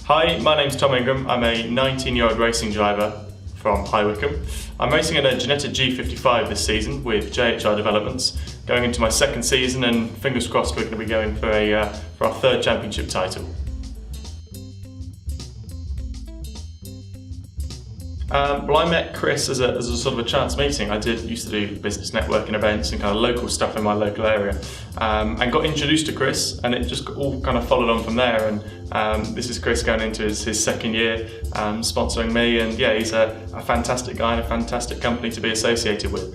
Hi, my name's Tom Ingram. I'm a 19-year-old racing driver from High Wycombe. I'm racing in a Genetta G55 this season with JHR Developments, going into my second season, and fingers crossed we're going to be going for our third championship title. Well, I met Chris as a sort of a chance meeting. I used to do business networking events and kind of local stuff in my local area, and got introduced to Chris, and it just all kind of followed on from there. And this is Chris going into his second year sponsoring me, and yeah, he's a fantastic guy and a fantastic company to be associated with.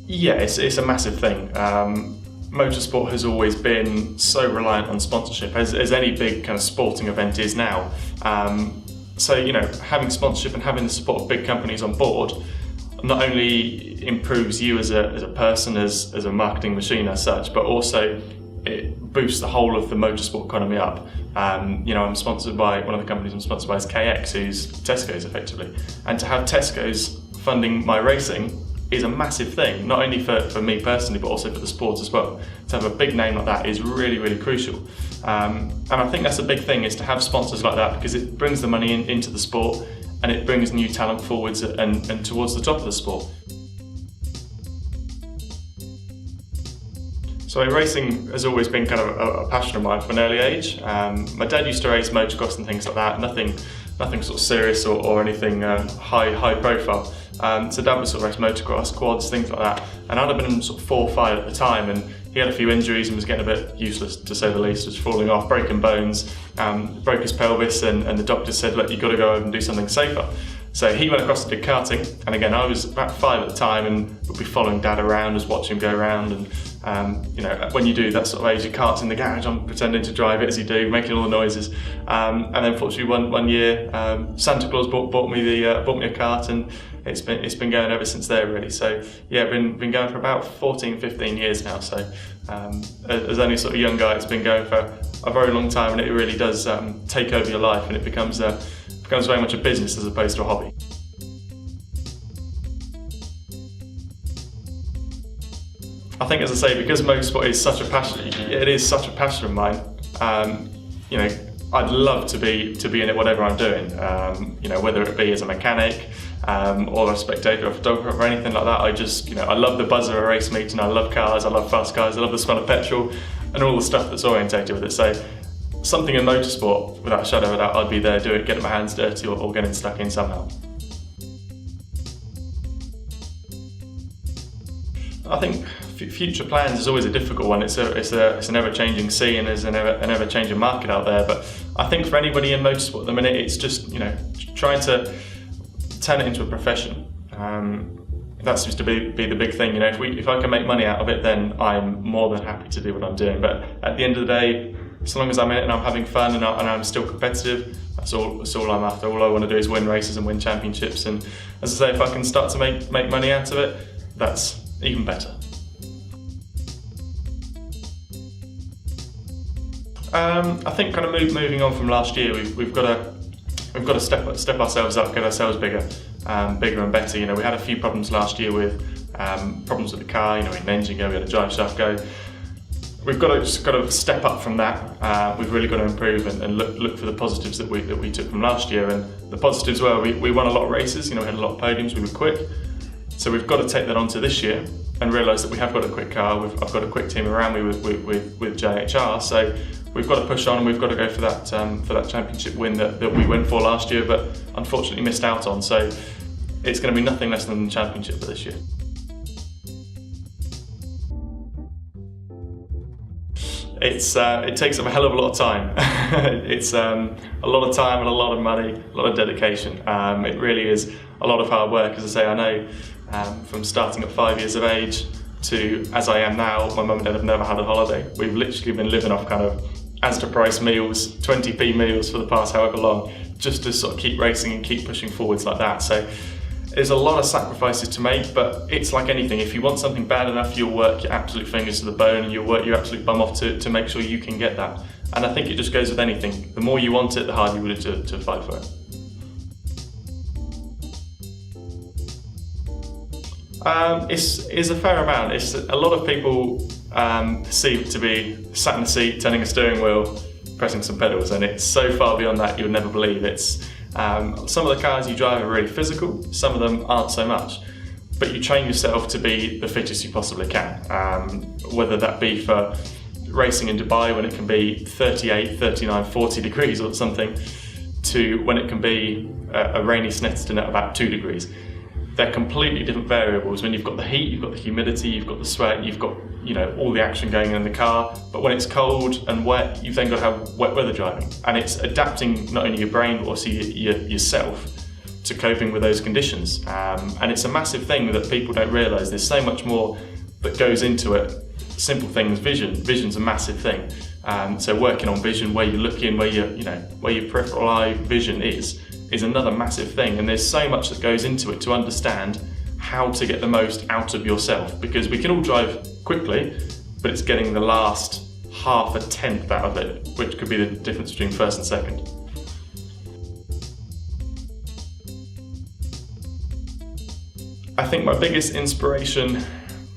Yeah, it's a massive thing. Motorsport has always been so reliant on sponsorship, as any big kind of sporting event is now. So, you know, having sponsorship and having the support of big companies on board not only improves you as a person, as a marketing machine as such, but also it boosts the whole of the motorsport economy up. You know, I'm sponsored by, one of the companies I'm sponsored by is KX, who's Tesco's effectively. And to have Tesco's funding my racing is a massive thing, not only for me personally, but also for the sport as well. To have a big name like that is really, really crucial. And I think that's a big thing, is to have sponsors like that, because it brings the money into the sport, and it brings new talent forwards and towards the top of the sport. So racing has always been kind of a passion of mine from an early age. My dad used to race motocross and things like that, nothing sort of serious or anything high profile. So Dad would sort of race motocross, quads, things like that, and I'd have been sort of 4 or 5 at the time, and he had a few injuries and was getting a bit useless, to say the least, was falling off, breaking bones, broke his pelvis, and the doctor said, look, you've got to go over and do something safer. So he went across and did karting, and again, I was about 5 at the time and would be following Dad around, just watching him go around, and you know, when you do that sort of age, your kart's in the garage, I'm pretending to drive it as you do, making all the noises. And then fortunately one year, Santa Claus bought me a kart, and it's been going ever since there, really. So yeah, been going for about 14-15 years now. So as only sort of young guy, it's been going for a very long time, and it really does take over your life, and it becomes very much a business as opposed to a hobby. I think, as I say, because motorsport is such a passion, it is such a passion of mine. You know, I'd love to be in it, whatever I'm doing. You know, whether it be as a mechanic or a spectator, or a photographer, or anything like that. I love the buzz of a race meeting. I love cars. I love fast cars. I love the smell of petrol and all the stuff that's orientated with it. So something in motorsport, without a shadow of a doubt, I'd be there, getting my hands dirty or getting stuck in somehow. I think future plans is always a difficult one. It's an ever-changing sea, and there's an ever-changing market out there. But I think for anybody in motorsport at the minute, it's just, you know, trying to turn it into a profession. That seems to be the big thing. You know, if I can make money out of it, then I'm more than happy to do what I'm doing. But at the end of the day, so long as I'm in it and I'm having fun and I'm still competitive, that's all I'm after. All I want to do is win races and win championships. And as I say, if I can start to make money out of it, that's even better. I think kind of moving on from last year, we've got to step ourselves up, get ourselves bigger and better. You know, we had a few problems last year with problems with the car. You know, we had an engine go, we had a drive shaft go. We've got to step up from that. We've really got to improve and look for the positives that we took from last year. And the positives were we won a lot of races. You know, we had a lot of podiums. We were quick. So we've got to take that on to this year and realise that we have got a quick car. I've got a quick team around me with JHR. So we've got to push on, and we've got to go for that championship win that we went for last year, but unfortunately missed out on. So it's going to be nothing less than the championship for this year. It takes up a hell of a lot of time. It's a lot of time and a lot of money, a lot of dedication. It really is a lot of hard work. As I say, I know from starting at 5 years of age to as I am now, my mum and dad have never had a holiday. We've literally been living off kind of Asda price meals, 20p meals for the past however long, just to sort of keep racing and keep pushing forwards like that. So there's a lot of sacrifices to make, but it's like anything. If you want something bad enough, you'll work your absolute fingers to the bone, and you'll work your absolute bum off to make sure you can get that. And I think it just goes with anything. The more you want it, the harder you will to fight for it. It's a fair amount. It's a lot of people perceived to be sat in a seat, turning a steering wheel, pressing some pedals, and it's so far beyond that you'll never believe. It's some of the cars you drive are really physical, some of them aren't so much, but you train yourself to be the fittest you possibly can, whether that be for racing in Dubai when it can be 38, 39, 40 degrees or something, to when it can be a rainy Snetterton at about 2 degrees. They're completely different variables. When you've got the heat, you've got the humidity, you've got the sweat, you've got all the action going in the car, but when it's cold and wet, you've then got to have wet weather driving, and it's adapting not only your brain but also yourself to coping with those conditions, and it's a massive thing that people don't realise. There's so much more that goes into it. Simple things, vision's a massive thing, so working on vision, where you're looking, where your peripheral eye vision is another massive thing, and there's so much that goes into it to understand how to get the most out of yourself, because we can all drive quickly, but it's getting the last half a tenth out of it, which could be the difference between first and second. I think my biggest inspiration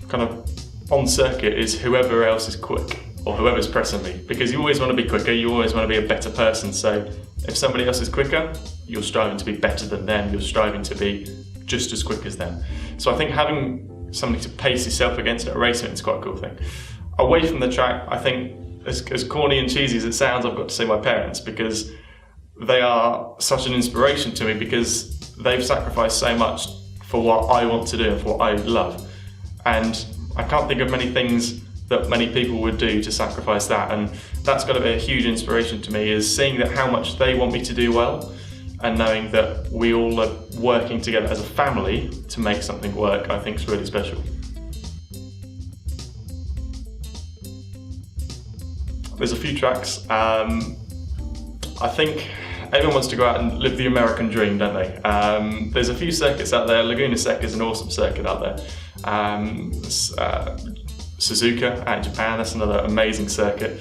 kind of on circuit is whoever else is quick, or whoever's pressing me, because you always want to be quicker, you always want to be a better person. So if somebody else is quicker, you're striving to be better than them, you're striving to be just as quick as them. So I think having somebody to pace yourself against at a race event is quite a cool thing. Away from the track, I think, as corny and cheesy as it sounds, I've got to say my parents, because they are such an inspiration to me, because they've sacrificed so much for what I want to do and for what I love. And I can't think of many things that many people would do to sacrifice that, and that's got to be a huge inspiration to me, is seeing that how much they want me to do well, and knowing that we all are working together as a family to make something work, I think is really special. There's a few tracks. I think everyone wants to go out and live the American dream, don't they? There's a few circuits out there. Laguna Seca is an awesome circuit out there. Suzuka out in Japan, that's another amazing circuit.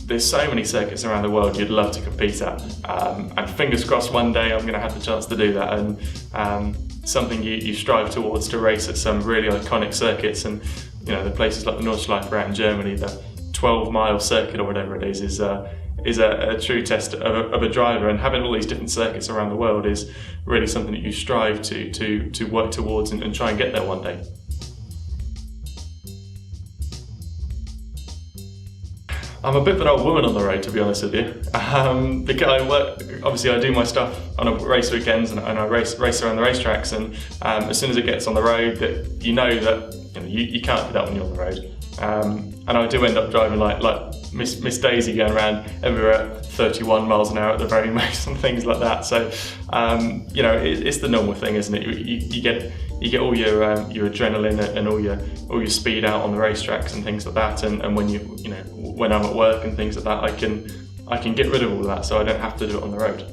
There's so many circuits around the world you'd love to compete at, and fingers crossed one day I'm going to have the chance to do that, and something you strive towards, to race at some really iconic circuits, and the places like the Nordschleife out in Germany, the 12-mile circuit or whatever it is a true test of a driver, and having all these different circuits around the world is really something that you strive to work towards and try and get there one day. I'm a bit of an old woman on the road, to be honest with you, because I work, obviously I do my stuff on a race weekends, and I race around the racetracks, and as soon as it gets on the road, that you can't do that when you're on the road, and I do end up driving like Miss Daisy, going around everywhere at 31 miles an hour at the very most and things like that. So it's the normal thing, isn't it? You get all your adrenaline and all your speed out on the racetracks and things like that, and when I'm at work and things like that, I can get rid of all that, so I don't have to do it on the road.